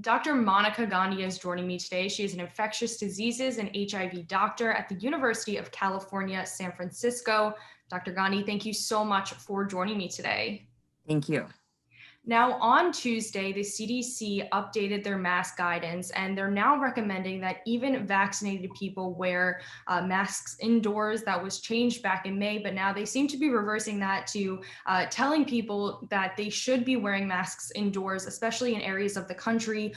Dr. Monica Gandhi is joining me today. She is an infectious diseases and HIV doctor at the University of California, San Francisco. Dr. Gandhi, thank you so much for joining me today. Thank you. Now, on Tuesday, the CDC updated their mask guidance, and they're now recommending that even vaccinated people wear masks indoors. That was changed back in May, but now they seem to be reversing that to telling people that they should be wearing masks indoors, especially in areas of the country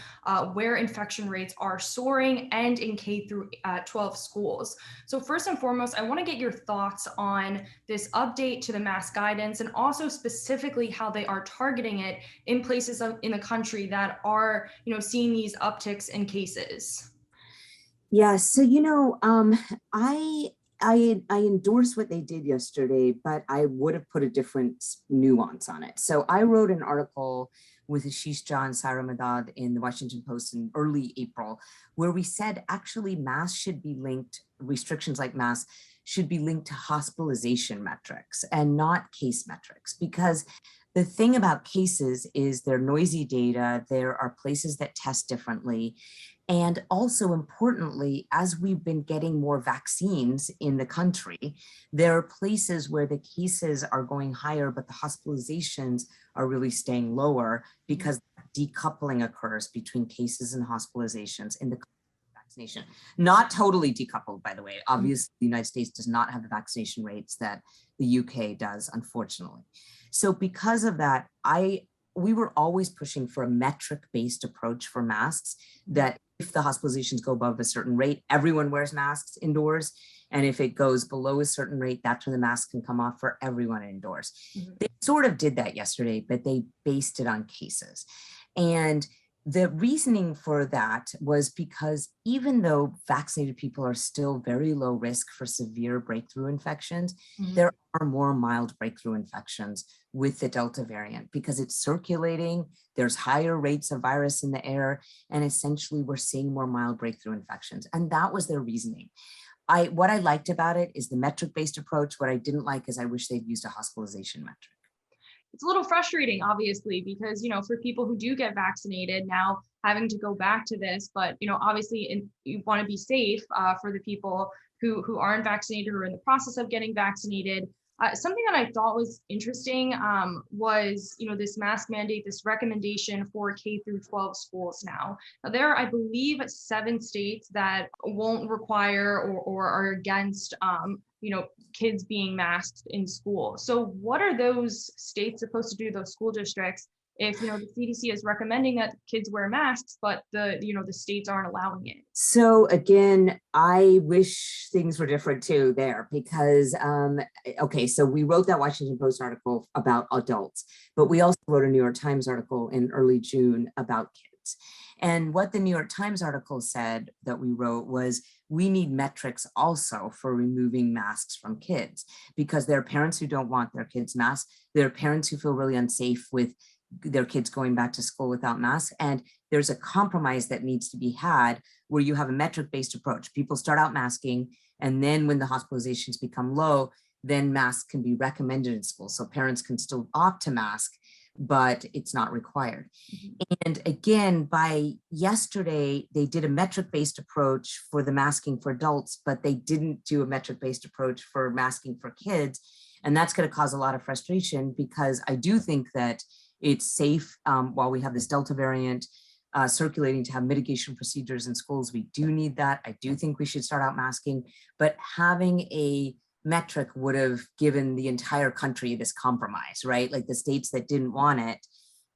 where infection rates are soaring and in K through 12 schools. So first and foremost, I want to get your thoughts on this update to the mask guidance and also specifically how they are targeting it in places in the country that are, seeing these upticks in cases. Yeah, so I endorse what they did yesterday, but I would have put a different nuance on it. So I wrote an article with Ashish Jha and Saira Madad in the Washington Post in early April, where we said actually masks should be linked, restrictions like masks should be linked to hospitalization metrics and not case metrics, because the thing about cases is they're noisy data. There are places that test differently. And also importantly, as we've been getting more vaccines in the country, there are places where the cases are going higher, but the hospitalizations are really staying lower because decoupling occurs between cases and hospitalizations in the vaccination. Not totally decoupled, by the way. Obviously, the United States does not have the vaccination rates that the UK does, unfortunately. So because of that, we were always pushing for a metric-based approach for masks, that if the hospitalizations go above a certain rate, everyone wears masks indoors. And if it goes below a certain rate, that's when the mask can come off for everyone indoors. They sort of did that yesterday, but they based it on cases. And the reasoning for that was because even though vaccinated people are still very low risk for severe breakthrough infections, there are more mild breakthrough infections with the Delta variant because it's circulating, there's higher rates of virus in the air, and essentially we're seeing more mild breakthrough infections. And that was their reasoning. What I liked about it is the metric-based approach. What I didn't like is I wish they'd used a hospitalization metric. It's a little frustrating, obviously, because, for people who do get vaccinated now having to go back to this, but, obviously you want to be safe for the people who aren't vaccinated or in the process of getting vaccinated. Something that I thought was interesting was, this mask mandate, this recommendation for K through 12 schools now. Now, there are, I believe, 7 states that won't require or are against, kids being masked in school. So what are those states supposed to do, those school districts, if, the CDC is recommending that kids wear masks, but the states aren't allowing it? So again, I wish things were different too there because, okay, so we wrote that Washington Post article about adults, but we also wrote a New York Times article in early June about kids. And what the New York Times article said that we wrote was, we need metrics also for removing masks from kids, because there are parents who don't want their kids masked. There are parents who feel really unsafe with their kids going back to school without masks. And there's a compromise that needs to be had where you have a metric-based approach. People start out masking, and then when the hospitalizations become low, then masks can be recommended in school. So parents can still opt to mask, but it's not required. And again, by yesterday, they did a metric-based approach for the masking for adults, but they didn't do a metric-based approach for masking for kids. And that's going to cause a lot of frustration, because I do think that it's safe while we have this Delta variant circulating to have mitigation procedures in schools. We do need that. I do think we should start out masking, but having a metric would have given the entire country this compromise, right? Like the states that didn't want it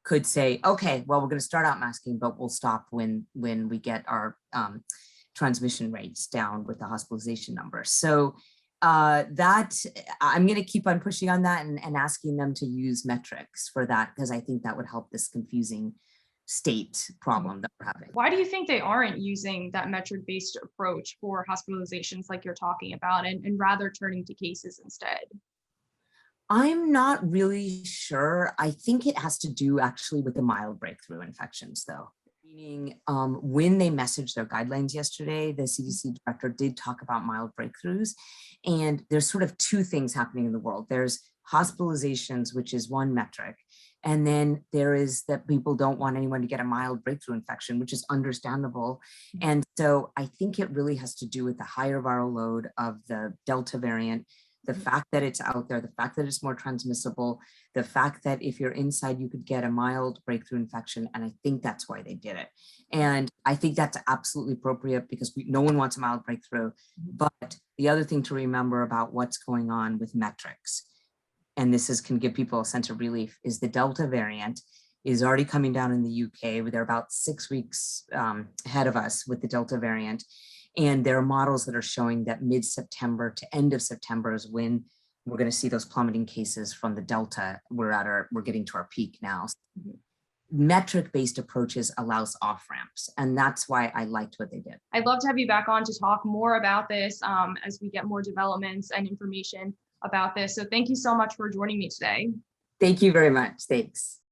could say, okay, well, we're going to start out masking, but we'll stop when we get our transmission rates down with the hospitalization numbers. So that I'm going to keep on pushing on that and asking them to use metrics for that, because I think that would help this confusing state problem that we're having. Why do you think they aren't using that metric-based approach for hospitalizations like you're talking about, and rather turning to cases instead? I'm not really sure. I think it has to do actually with the mild breakthrough infections, though. Meaning when they messaged their guidelines yesterday, the CDC director did talk about mild breakthroughs. And there's sort of 2 things happening in the world. There's hospitalizations, which is one metric. And then there is that people don't want anyone to get a mild breakthrough infection, which is understandable. And so I think it really has to do with the higher viral load of the Delta variant, the fact that it's out there, the fact that it's more transmissible, the fact that if you're inside, you could get a mild breakthrough infection. And I think that's why they did it. And I think that's absolutely appropriate because no one wants a mild breakthrough. But the other thing to remember about what's going on with metrics, and can give people a sense of relief, is the Delta variant is already coming down in the UK. They're about 6 weeks ahead of us with the Delta variant. And there are models that are showing that mid-September to end of September is when we're going to see those plummeting cases from the Delta. We're getting to our peak now. Metric-based approaches allows off-ramps, and that's why I liked what they did. I'd love to have you back on to talk more about this as we get more developments and information about this. So thank you so much for joining me today. Thank you very much. Thanks.